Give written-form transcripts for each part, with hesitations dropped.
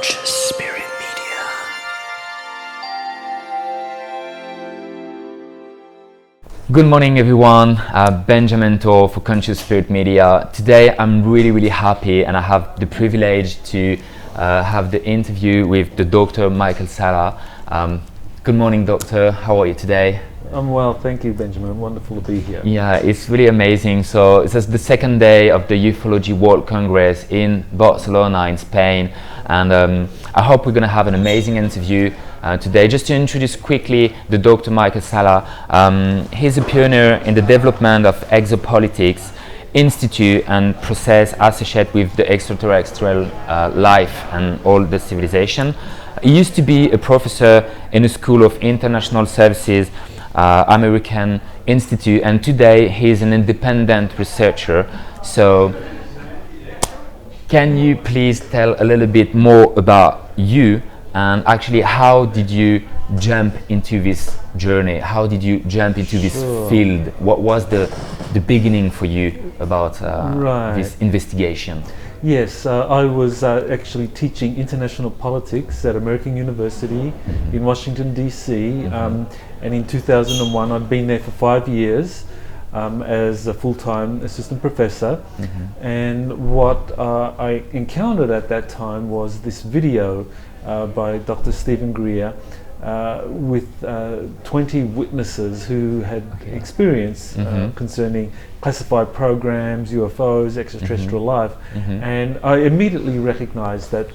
Conscious Spirit Media. Good morning everyone, Benjamin Tor for Conscious Spirit Media. Today I'm really happy and I have the privilege to have the interview with the Dr. Michael Salla. Good morning doctor, how are you today? I'm well, thank you Benjamin, wonderful to be here. Yeah, it's really amazing. So it's the second day of the Ufology World Congress in Barcelona in Spain, and I hope we're going to have an amazing interview today. Just to introduce quickly the Dr. Michael Salla, he's a pioneer in the development of Exopolitics Institute and process associated with the extraterrestrial life and all the civilization. He used to be a professor in the School of International Services American Institute, and today he's an independent researcher. So can you please tell a little bit more about you, and actually how did you jump into this journey? How did you jump into this field? What was the beginning for you about this investigation? Yes, I was actually teaching international politics at American University in Washington DC, and in 2001 I'd been there for 5 years as a full-time assistant professor, and what I encountered at that time was this video by Dr. Stephen Greer with 20 witnesses who had experience concerning classified programs, UFOs, extraterrestrial life, and I immediately recognized that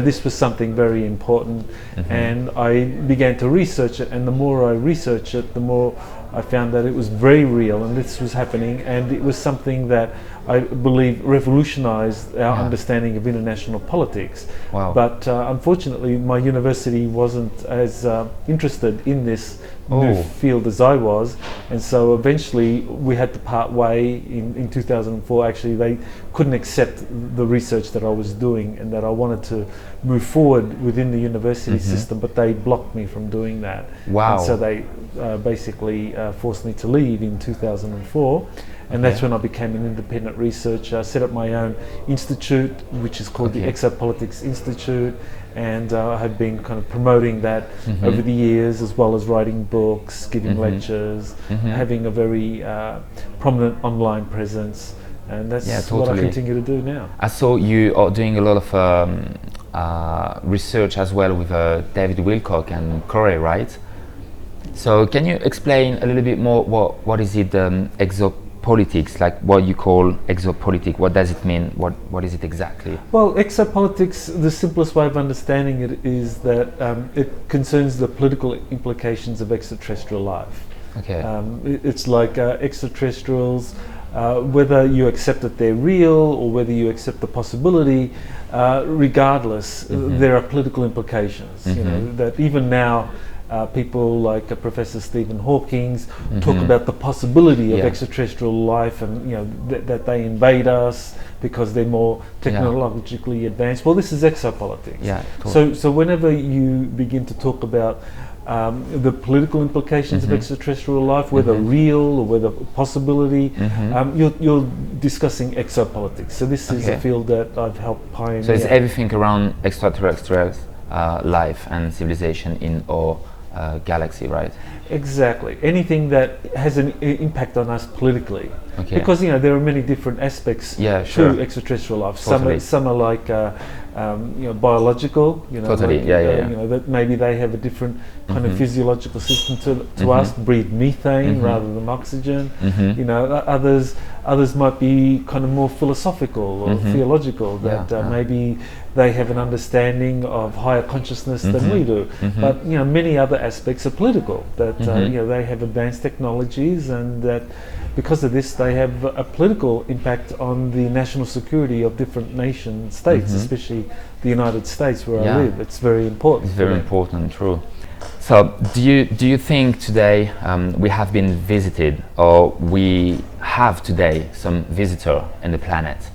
this was something very important, and I began to research it, and the more I researched it, the more I found that it was very real and this was happening, and it was something that I believe revolutionized our understanding of international politics. But unfortunately my university wasn't as interested in this new field as I was, and so eventually we had to part way in 2004. Actually they couldn't accept the research that I was doing and that I wanted to move forward within the university system, but they blocked me from doing that. And so they basically forced me to leave in 2004. And that's when I became an independent researcher. I set up my own institute, which is called the Exopolitics Institute, and I have been kind of promoting that over the years, as well as writing books, giving lectures, having a very prominent online presence, and that's what I continue to do now. I saw you are doing a lot of research as well with David Wilcock and Corey, right? So can you explain a little bit more what is it, exopolitics, like what you call exopolitics? What does it mean? What is it exactly? Well, exopolitics, the simplest way of understanding it is that it concerns the political implications of extraterrestrial life. It's like extraterrestrials, whether you accept that they're real or whether you accept the possibility, regardless, there are political implications. You know, that even now people like Professor Stephen Hawking talk about the possibility of extraterrestrial life, and that they invade us because they're more technologically advanced. Well, this is exopolitics. So whenever you begin to talk about the political implications of extraterrestrial life, whether real or whether possibility, you're discussing exopolitics. So this is a field that I've helped pioneer. So it's everything around extraterrestrial life and civilization in our galaxy, right? Exactly. Anything that has an impact on us politically, because there are many different aspects to extraterrestrial life. Some are like biological. That maybe they have a different kind of physiological system to us, breathe methane rather than oxygen. Others might be kind of more philosophical or theological. That maybe they have an understanding of higher consciousness than we do. But many other aspects are political. That they have advanced technologies, and that because of this they have a political impact on the national security of different nation states, especially the United States where I live. It's very important. It's very important, true. So do you think today we have been visited, or we have today some visitor in the planet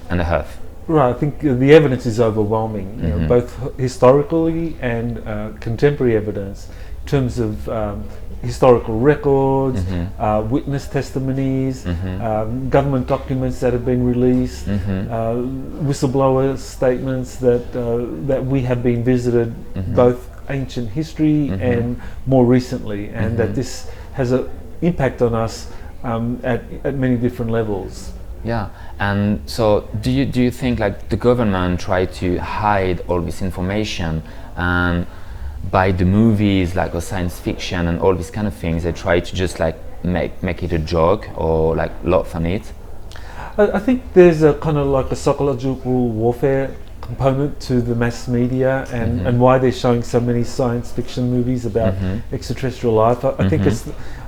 and the Earth? Right, I think the evidence is overwhelming, both historically and contemporary evidence, in terms of historical records, witness testimonies, government documents that have been released, whistleblower statements that we have been visited, both ancient history and more recently, and that this has an impact on us at many different levels. Yeah, and so do you think like the government try to hide all this information, and by the movies like or science fiction and all these kind of things, they try to just like make it a joke or like laugh on it? I think there's a kind of like a psychological warfare component to the mass media and why they're showing so many science fiction movies about extraterrestrial life. I think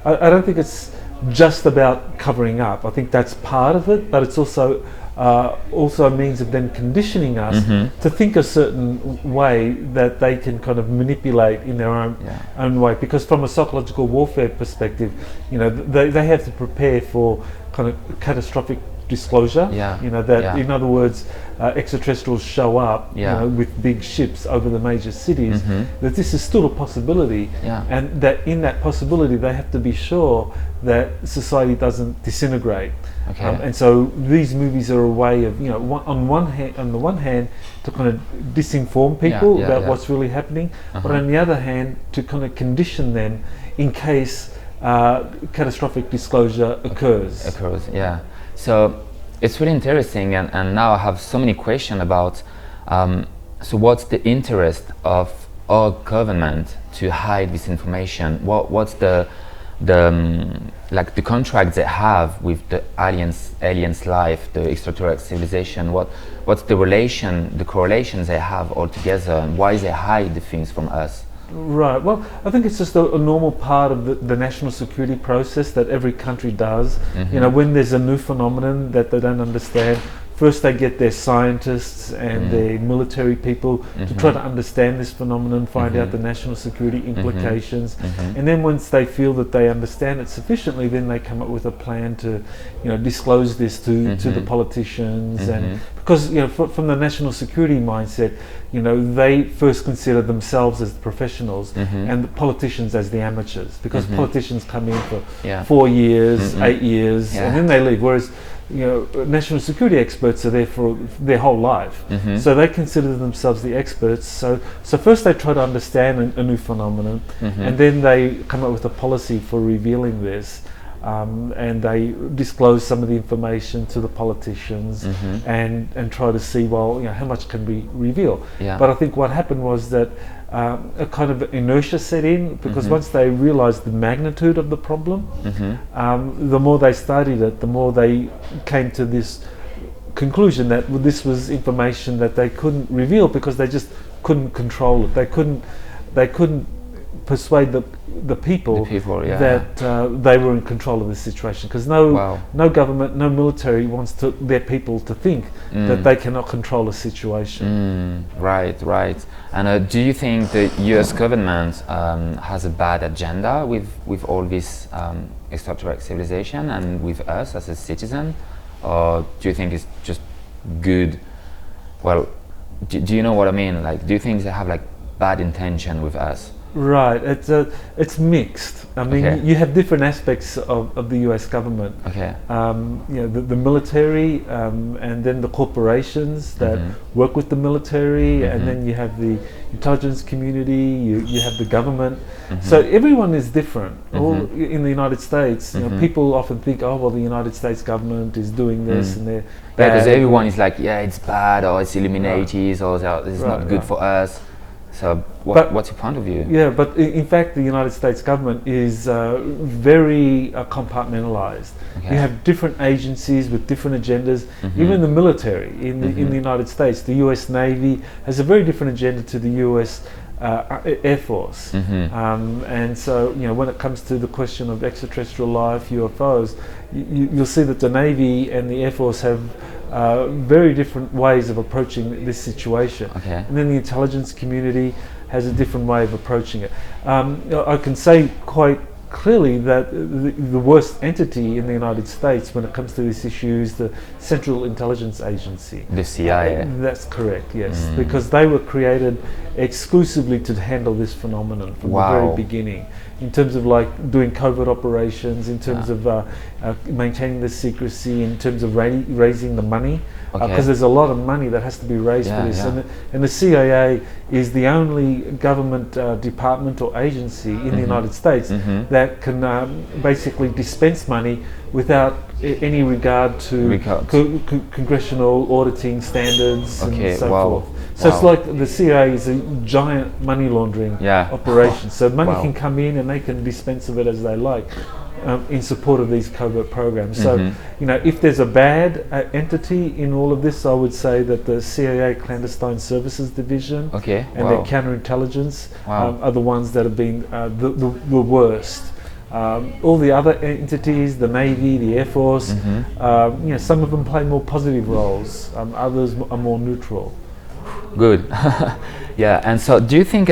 I don't think it's just about covering up. I think that's part of it, but it's also a means of them conditioning us to think a certain way that they can kind of manipulate in their own way. Because from a psychological warfare perspective, you know, they have to prepare for kind of catastrophic disclosure. You know, that in other words, extraterrestrials show up, you know, with big ships over the major cities. That this is still a possibility, and that in that possibility they have to be sure that society doesn't disintegrate. And so these movies are a way of, you know, on the one hand, to kind of disinform people about what's really happening, but on the other hand, to kind of condition them in case catastrophic disclosure occurs. So it's really interesting, and now I have so many questions about so what's the interest of our government to hide this information? What's the like the contract they have with the aliens life, the extraterrestrial civilization? What's the correlations they have all together, and why they hide the things from us? Right. Well, I think it's just a normal part of the national security process that every country does. You know, when there's a new phenomenon that they don't understand, first they get their scientists and their military people to try to understand this phenomenon, find out the national security implications, and then once they feel that they understand it sufficiently, then they come up with a plan to, you know, disclose this to the politicians. And because, you know, from the national security mindset, you know, they first consider themselves as the professionals and the politicians as the amateurs, because politicians come in for 4 years, 8 years, and then they leave, whereas, you know, national security experts are there for their whole life, so they consider themselves the experts. So first they try to understand a new phenomenon, and then they come up with a policy for revealing this, and they disclose some of the information to the politicians, and try to see, well, you know, how much can we reveal. But I think what happened was that a kind of inertia set in, because once they realized the magnitude of the problem, the more they studied it, the more they came to this conclusion that this was information that they couldn't reveal because they just couldn't control it. They couldn't persuade the people that they were in control of this situation, because no government, no military wants their people to think that they cannot control a situation. Right. And do you think the US government has a bad agenda with all this extraterrestrial civilization and with us as a citizen, or do you think it's just good? Well, do you know what I mean? Like, do you think they have like bad intention with us? Right, it's mixed. I mean, you have different aspects of the US government. You know, the military, and then the corporations that work with the military, and then you have the intelligence community, you have the government. So everyone is different. All in the United States, you know, people often think, oh well, the United States government is doing this and they're bad. Because everyone is like, yeah, it's bad, or it's Illuminatis, or this is not good for us. So what's your point of view? Yeah, but in fact the United States government is very compartmentalized. You have different agencies with different agendas. Even the military in the United States, the US Navy has a very different agenda to the US Air Force. And so, you know, when it comes to the question of extraterrestrial life, UFOs, you'll see that the Navy and the Air Force have very different ways of approaching this situation. And then the intelligence community has a different way of approaching it. I can say quite clearly that the worst entity in the United States when it comes to this issue is the Central Intelligence Agency. The CIA. That's correct, yes, because they were created exclusively to handle this phenomenon from the very beginning, in terms of like doing covert operations, in terms of maintaining the secrecy, in terms of raising the money, because there's a lot of money that has to be raised for this. And the CIA is the only government department or agency in the United States that can basically dispense money without any regard to congressional auditing standards and so forth. So it's like the CIA is a giant money laundering operation. So money can come in and they can dispense of it as they like. In support of these covert programs. So, you know, if there's a bad entity in all of this, I would say that the CIA Clandestine Services Division and their counterintelligence are the ones that have been the worst. All the other entities, the Navy, the Air Force, you know, some of them play more positive roles, others are more neutral. Good. Yeah, and so do you think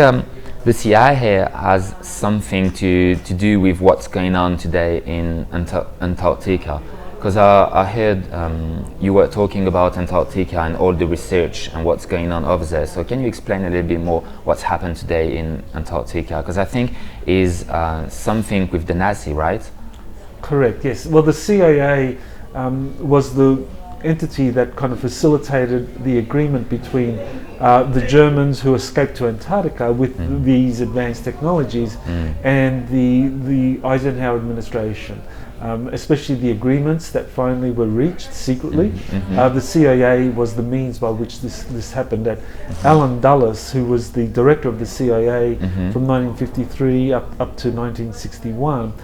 the CIA has something to do with what's going on today in Antarctica? Because I heard you were talking about Antarctica and all the research and what's going on over there. So can you explain a little bit more what's happened today in Antarctica? Because I think is something with the Nazi, right? Correct, yes. Well, the CIA was the entity that kind of facilitated the agreement between the Germans who escaped to Antarctica with these advanced technologies and the Eisenhower administration, especially the agreements that finally were reached secretly. The CIA was the means by which this happened. That Alan Dulles, who was the director of the CIA from 1953 up to 1961,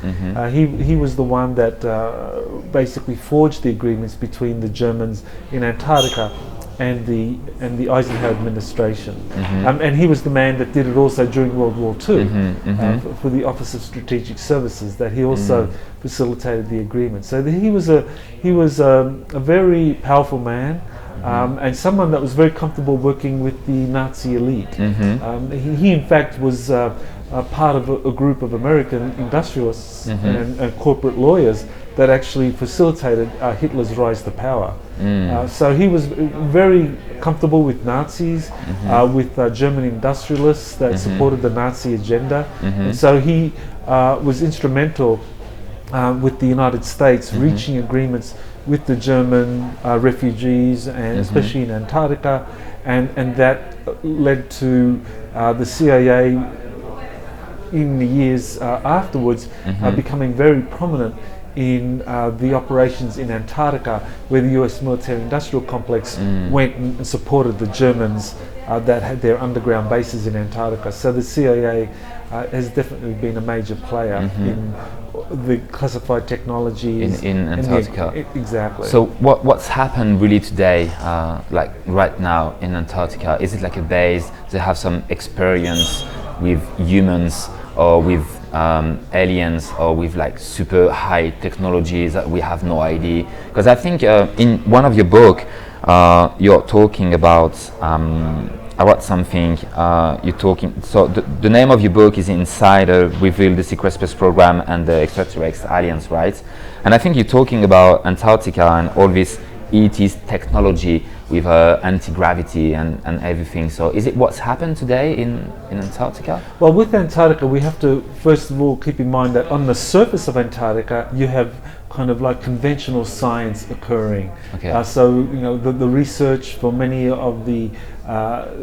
he was the one that basically forged the agreements between the Germans in Antarctica and the Eisenhower administration, and he was the man that did it also during World War II for the Office of Strategic Services. That he also facilitated the agreement. So he was a very powerful man, and someone that was very comfortable working with the Nazi elite. He in fact was part of a group of American industrialists and corporate lawyers that actually facilitated Hitler's rise to power. So he was very comfortable with Nazis, with German industrialists that supported the Nazi agenda. And so he was instrumental with the United States reaching agreements with the German refugees, and especially in Antarctica, and that led to the CIA in the years afterwards becoming very prominent in the operations in Antarctica, where the US military-industrial complex went and supported the Germans that had their underground bases in Antarctica. So the CIA has definitely been a major player in the classified technologies in Antarctica. Exactly. So what's happened really today, like right now in Antarctica? Is it like a base? They have some experience with humans or with aliens or with like super high technologies that we have no idea? Because I think in one of your book you're talking about about something you're talking, so the name of your book is Insider Reveal the Secret Space Program and the Extraterrestrial Aliens, right? And I think you're talking about Antarctica and all this ET's technology with anti-gravity and everything. So is it what's happened today in Antarctica? Well, with Antarctica, we have to first of all keep in mind that on the surface of Antarctica you have kind of like conventional science occurring. So you know the research for many of the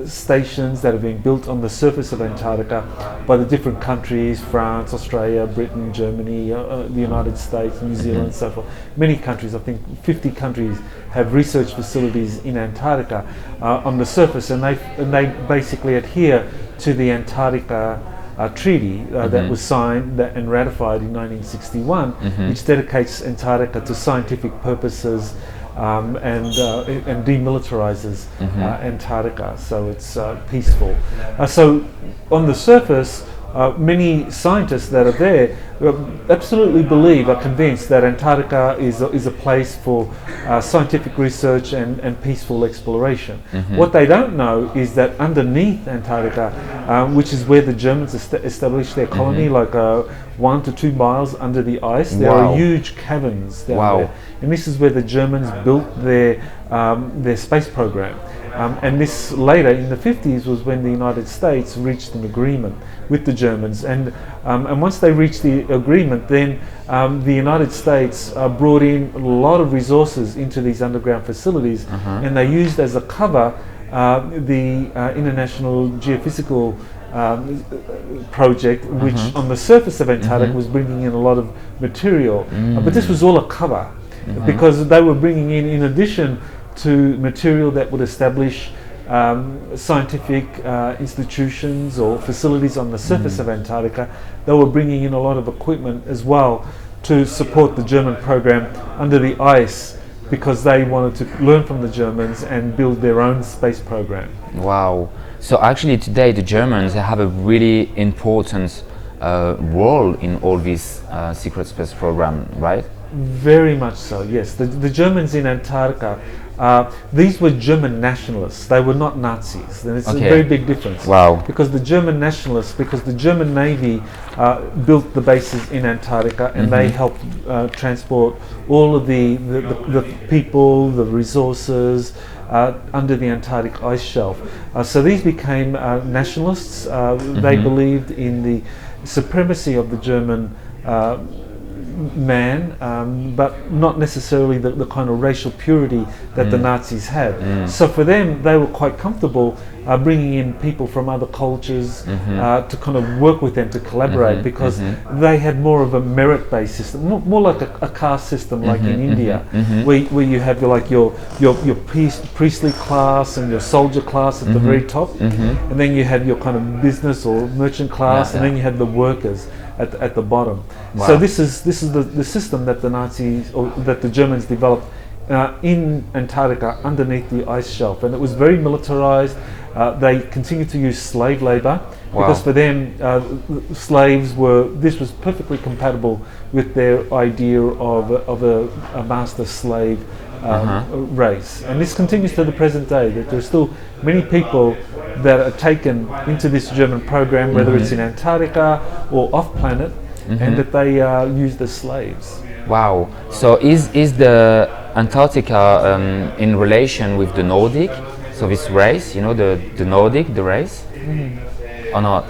stations that have been built on the surface of Antarctica by the different countries, France, Australia, Britain, Germany, the United States, New Zealand, and so forth. Many countries, I think 50 countries, have research facilities in Antarctica on the surface, and they basically adhere to the Antarctica treaty that was signed and ratified in 1961, which dedicates Antarctica to scientific purposes and demilitarizes Antarctica, so it's peaceful. So on the surface, many scientists that are there absolutely believe, are convinced that Antarctica is a place for scientific research and peaceful exploration. What they don't know is that underneath Antarctica, which is where the Germans established their colony, like 1 to 2 miles under the ice, there are huge caverns down there. And this is where the Germans built their space program. And this later in the 50s was when the United States reached an agreement with the Germans, and once they reached the agreement, then the United States brought in a lot of resources into these underground facilities, and they used as a cover the International Geophysical project, which on the surface of Antarctica was bringing in a lot of material, but this was all a cover, because they were bringing in addition to material that would establish scientific institutions or facilities on the surface of Antarctica. They were bringing in a lot of equipment as well to support the German program under the ice, because they wanted to learn from the Germans and build their own space program. Wow. So actually today the Germans have a really important role in all this secret space program, right? Very much so, yes. The Germans in Antarctica, these were German nationalists. They were not Nazis. And it's a very big difference. Wow. Because the German nationalists, because the German Navy built the bases in Antarctica, and they helped transport all of the people, the resources under the Antarctic ice shelf. So these became nationalists. They believed in the supremacy of the German man, but not necessarily the kind of racial purity that the Nazis had. So for them, they were quite comfortable bringing in people from other cultures to kind of work with them, to collaborate, because they had more of a merit-based system, more like a caste system, like in India, where you have your priestly class and your soldier class at the very top, and then you had your kind of business or merchant class, and then you had the workers at the bottom. Wow. So this is the system that the Nazis, or that the Germans developed in Antarctica underneath the ice shelf, and it was very militarized. They continued to use slave labor, because for them this was perfectly compatible with their idea of a master-slave race. And this continues to the present day, that there are still many people that are taken into this German program, whether it's in Antarctica or off-planet, and that they used as slaves. Wow. So is the Antarctica in relation with the Nordic? So this race, the Nordic, the race, or not?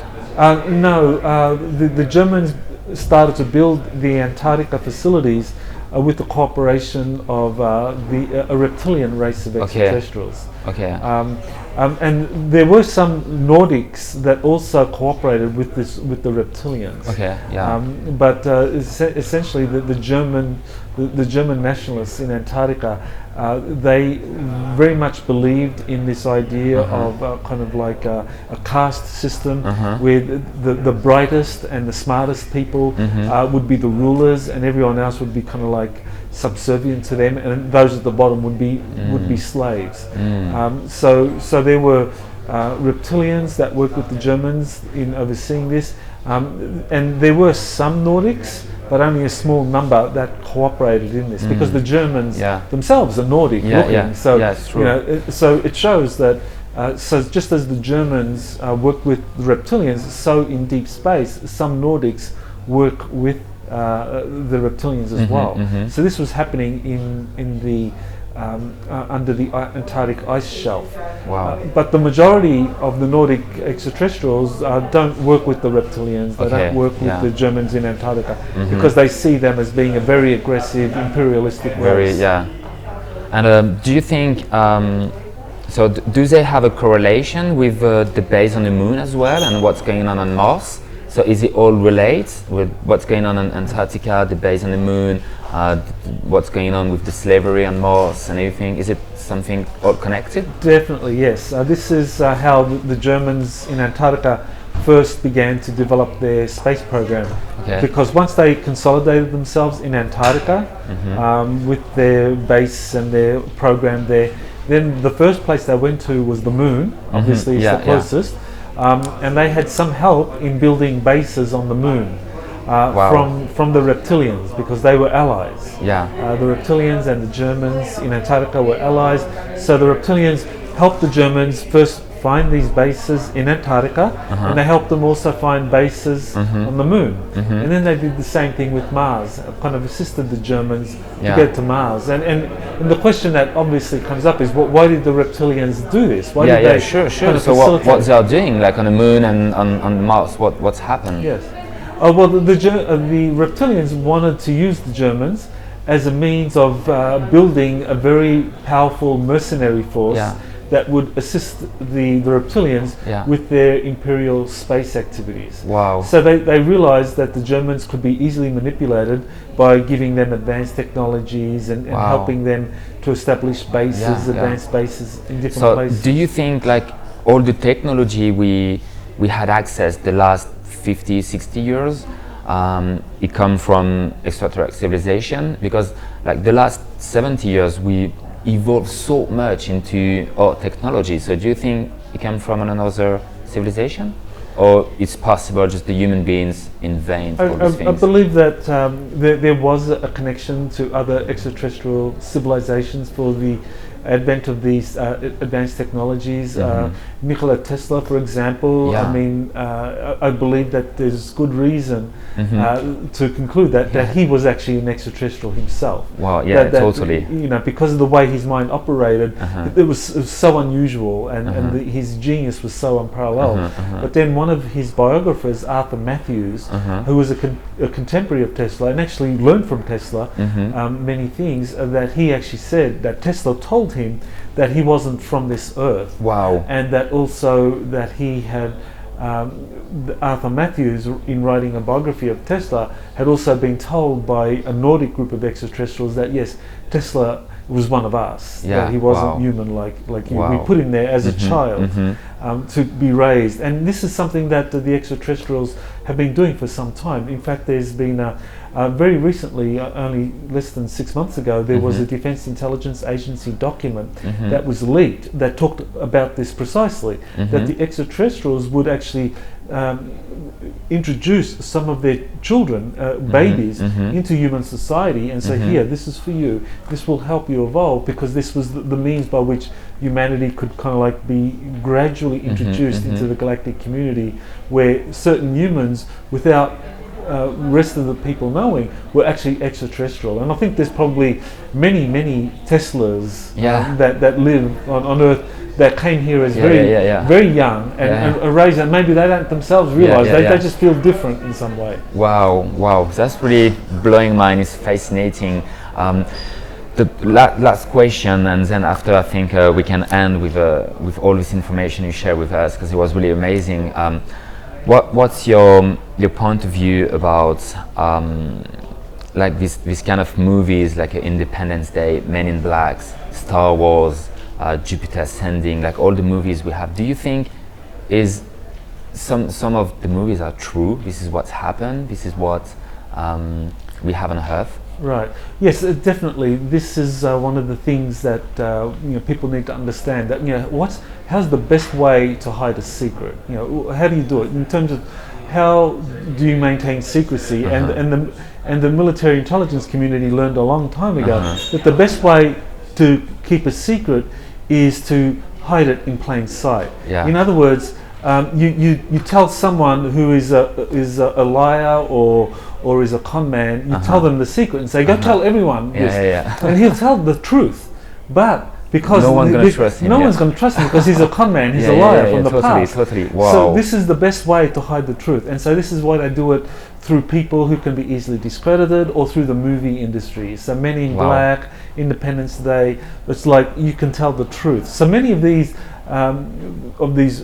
No, the Germans started to build the Antarctica facilities with the cooperation of a reptilian race of extraterrestrials. And there were some Nordics that also cooperated with the reptilians. But essentially, the German nationalists in Antarctica, they very much believed in this idea of kind of like a caste system, where the brightest and the smartest people would be the rulers, and everyone else would be kind of like subservient to them, and those at the bottom would be slaves. So there were reptilians that worked with the Germans in overseeing this, and there were some Nordics, but only a small number that cooperated in this, because the Germans themselves are Nordic looking. So it shows that so just as the Germans work with the reptilians, so in deep space some Nordics work with the reptilians as well. So this was happening in the under the Antarctic ice shelf. But the majority of the Nordic extraterrestrials don't work with the reptilians. They don't work with the Germans in Antarctica, because they see them as being a very aggressive, imperialistic race. And do you think, so do they have a correlation with the base on the moon as well, and what's going on Mars? So is it all related with what's going on Antarctica, the base on the moon, what's going on with the slavery on Mars and everything? Is it something all connected? Definitely, yes. This is how the Germans in Antarctica first began to develop their space program. Because once they consolidated themselves in Antarctica with their base and their program there, then the first place they went to was the moon. Obviously, it's the closest. and they had some help in building bases on the moon. From the reptilians, because they were allies. The reptilians and the Germans in Antarctica were allies. So the reptilians helped the Germans first find these bases in Antarctica, and they helped them also find bases on the moon. And then they did the same thing with Mars, kind of assisted the Germans to get to Mars. And the question that obviously comes up is, why did the reptilians do this? Why did they sure. Kind of so what they are doing, like on the moon and on Mars, what's happened? Yes. Well, the reptilians wanted to use the Germans as a means of building a very powerful mercenary force that would assist the reptilians with their imperial space activities. So they realized that the Germans could be easily manipulated by giving them advanced technologies and helping them to establish bases, advanced bases in different places. So do you think like all the technology we had access the last 50, 60 years, it come from extraterrestrial civilization? Because like the last 70 years we evolved so much into our technology. So do you think it came from another civilization, or it's possible just the human beings invent all these things? I believe that there was a connection to other extraterrestrial civilizations for the advent of these advanced technologies. Nikola Tesla, for example, I mean, I believe that there's good reason to conclude that he was actually an extraterrestrial himself. Totally. You know, because of the way his mind operated, it was so unusual, and his genius was so unparalleled. But then one of his biographers, Arthur Matthews, who was a contemporary of Tesla and actually learned from Tesla many things, that he actually said that Tesla told him that he wasn't from this earth. And that also that he had Arthur Matthews, in writing a biography of Tesla, had also been told by a Nordic group of extraterrestrials that yes, Tesla was one of us, that he wasn't human like you. We put him there as a child to be raised, and this is something that the extraterrestrials have been doing for some time. In fact, there's been very recently, only less than 6 months ago, there was a Defence Intelligence Agency document that was leaked that talked about this precisely, that the extraterrestrials would actually introduce some of their children, babies, into human society and say, here, this is for you, this will help you evolve, because this was the means by which humanity could kind of like be gradually introduced into the galactic community, where certain humans, without rest of the people knowing, were actually extraterrestrial. And I think there's probably many Teslas that live on Earth that came here as very young and are raised, and maybe they don't themselves realize they just feel different in some way. Wow, that's really blowing mind. It's fascinating. The last question, and then after I think we can end with all this information you share with us, because it was really amazing. What's your point of view about like this kind of movies like Independence Day, Men in Black, Star Wars, Jupiter Ascending, like all the movies we have? Do you think is some of the movies are true? This is what's happened. This is what we have on Earth. Right. Yes, definitely. This is one of the things that people need to understand. That how's the best way to hide a secret? How do you do it in terms of how do you maintain secrecy? And the military intelligence community learned a long time ago that the best way to keep a secret is to hide it in plain sight. In other words, you tell someone who is a liar or is a con man, you tell them the secret and say, go tell everyone this. And he'll tell the truth. But because no one's going to trust him. No one's going to trust him because he's a con man, he's a liar from the past. Totally. Wow. So this is the best way to hide the truth. And so this is why they do it through people who can be easily discredited, or through the movie industry. So Men in Black, Independence Day, it's like you can tell the truth. So many of these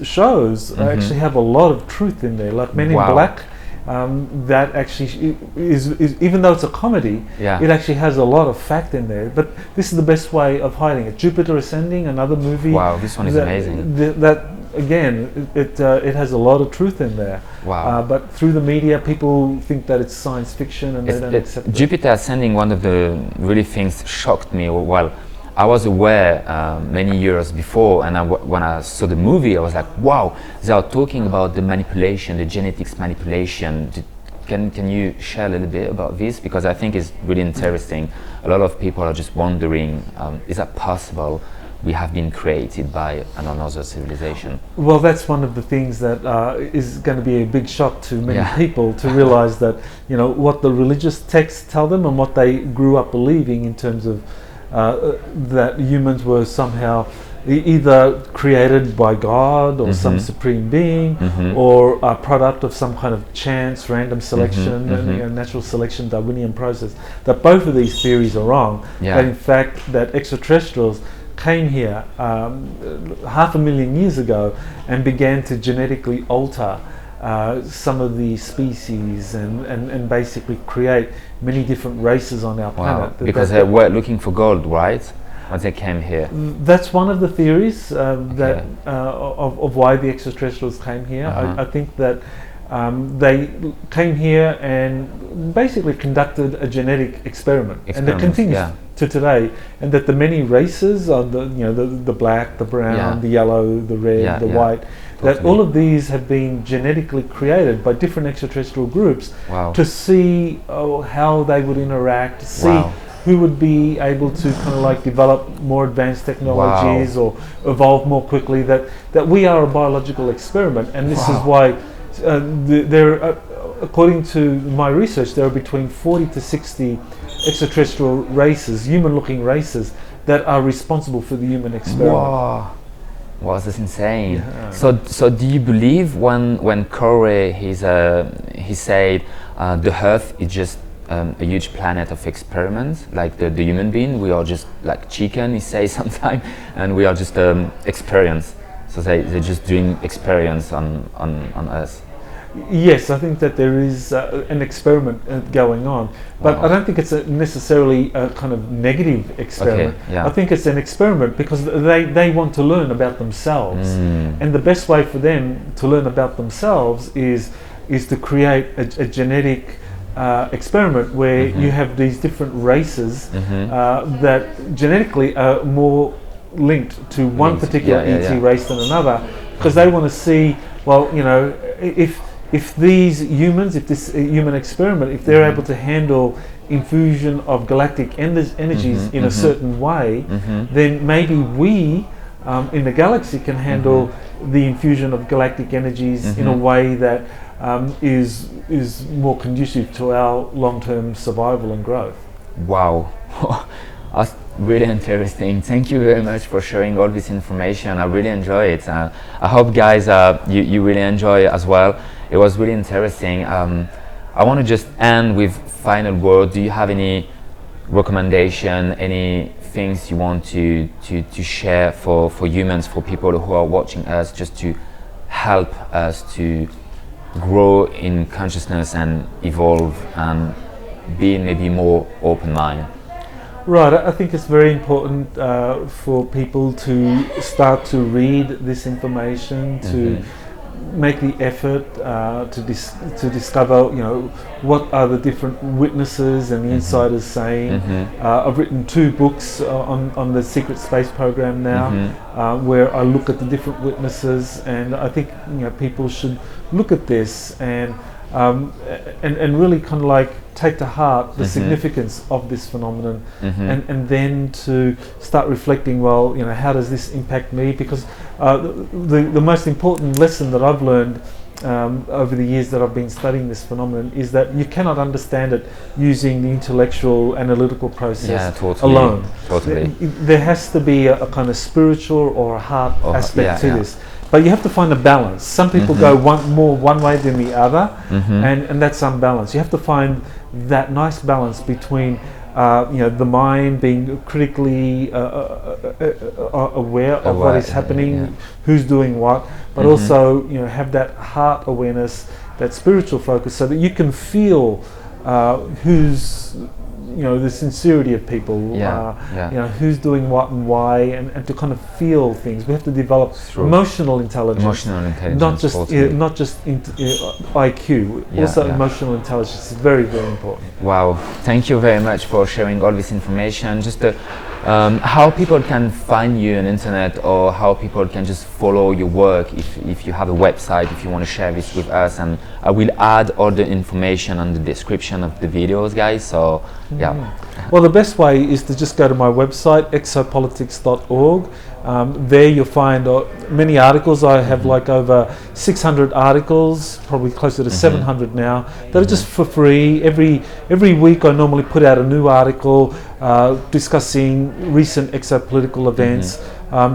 shows actually have a lot of truth in there, like Men in Black. That actually is even though it's a comedy, it actually has a lot of fact in there. But this is the best way of hiding it. Jupiter Ascending, another movie. Wow, this one is amazing. That again, it has a lot of truth in there. Wow. But through the media, people think that it's science fiction, and they don't accept it. Jupiter Ascending, one of the really things shocked me. Well, I was aware many years before, and when I saw the movie, I was like, wow, they are talking about the manipulation, the genetics manipulation. Can you share a little bit about this? Because I think it's really interesting. A lot of people are just wondering, is that possible? We have been created by another civilization. Well, that's one of the things that is going to be a big shock to many people, to realize that, you know, what the religious texts tell them and what they grew up believing in terms of that humans were somehow either created by God or some supreme being, or a product of some kind of chance, random selection, and, you know, natural selection, Darwinian process. That both of these theories are wrong. That in fact that extraterrestrials came here 500,000 years ago and began to genetically alter some of the species and basically create many different races on our planet. Because they were looking for gold, right? When they came here. That's one of the theories that of why the extraterrestrials came here. I think that they came here and basically conducted a genetic experiment, and it continues to today. And that the many races are the black, the brown, the yellow, the red, the white. That all of these have been genetically created by different extraterrestrial groups to see how they would interact, see who would be able to kind of like develop more advanced technologies or evolve more quickly. That we are a biological experiment, and this is why there, according to my research, there are between 40 to 60 extraterrestrial races, human-looking races, that are responsible for the human experiment. Wow, that's insane. So do you believe when Corey he said the Earth is just a huge planet of experiments, like the human being, we are just like chicken, he says sometimes, and we are just experience. So they're just doing experience on us. Yes, I think that there is an experiment going on, but I don't think it's necessarily a kind of negative experiment. I think it's an experiment because they want to learn about themselves, and the best way for them to learn about themselves is to create a genetic experiment where you have these different races that genetically are more linked to one particular ET race than another, because they want to see, well, you know, if these humans, if this human experiment, if they're able to handle infusion of galactic energies in a certain way, then maybe we in the galaxy can handle the infusion of galactic energies in a way that is more conducive to our long-term survival and growth. Wow. That's really interesting. Thank you very much for sharing all this information. I really enjoy it. I hope, guys, you really enjoy it as well. It was really interesting. I want to just end with final word. Do you have any recommendation, any things you want to share for humans, for people who are watching us, just to help us to grow in consciousness and evolve and be maybe more open-minded? Right, I think it's very important for people to start to read this information, to make the effort to discover, you know, what are the different witnesses and the insiders saying. I've written 2 books on the secret space program now, where I look at the different witnesses, and I think, you know, people should look at this and really kind of like take to heart the significance of this phenomenon, and then to start reflecting, well, you know, how does this impact me? Because the most important lesson that I've learned over the years that I've been studying this phenomenon is that you cannot understand it using the intellectual analytical process alone. There has to be a kind of spiritual or a heart aspect to this. But you have to find a balance. Some people go one way than the other, and that's unbalanced. You have to find that nice balance between you know, the mind being critically aware of what is happening, who's doing what, but also, you know, have that heart awareness, that spiritual focus, so that you can feel who's, you know, the sincerity of people, you know, who's doing what and why, and to kind of feel things. We have to develop emotional intelligence, not just IQ, also emotional intelligence is very, very important. Wow, thank you very much for sharing all this information. Just how people can find you on internet, or how people can just follow your work if you have a website, if you want to share this with us. And I will add all the information on the description of the videos, guys. So yeah. Well, the best way is to just go to my website, exopolitics.org. There you'll find many articles. I have like over 600 articles, probably closer to 700 now, that are just for free. Every week I normally put out a new article discussing recent exopolitical events.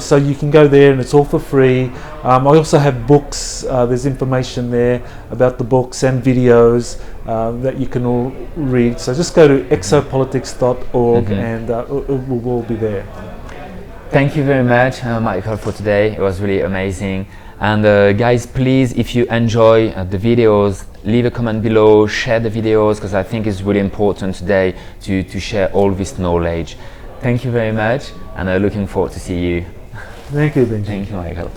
So you can go there and it's all for free. I also have books. There's information there about the books and videos that you can all read. So just go to exopolitics.org and it will all be there. Thank you very much, Michael, for today. It was really amazing. And guys, please, if you enjoy the videos, leave a comment below, share the videos, because I think it's really important today to share all this knowledge. Thank you very much, and I'm looking forward to see you. Thank you, Benji. Thank you, Michael.